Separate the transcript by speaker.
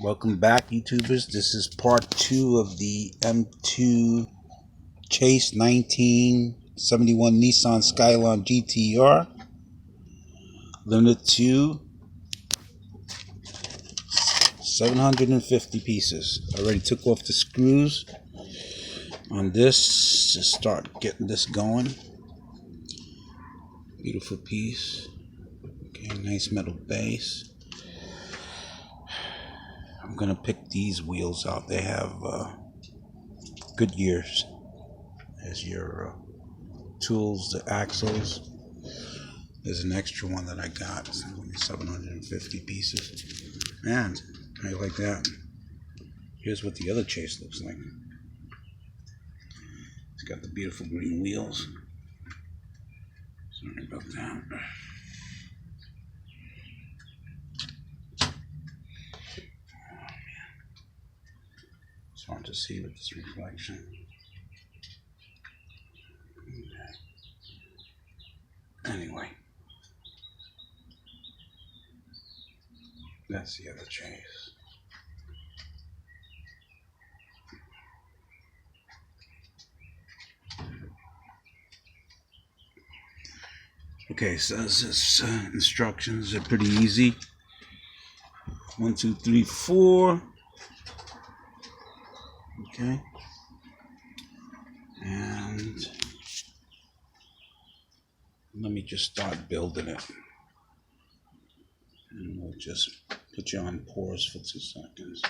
Speaker 1: Welcome back, YouTubers. This is part 2 of the M2 Chase 1971 Nissan Skyline GT-R. Limited to 750 pieces. I already took off the screws on this to start getting this going. Beautiful piece. Okay, nice metal base. I'm gonna pick these wheels out. They have good gears as your tools, the axles. There's an extra one that I got. It's only 750 pieces. And how you like that? Here's what the other Chase looks like. It's got the beautiful green wheels. Sorry about that. It's hard to see with this reflection. Anyway, that's the other Chase. Okay, so this instructions are pretty easy. 1, 2, 3, 4. Okay, and let me just start building it, and we'll just put you on pause for 2 seconds.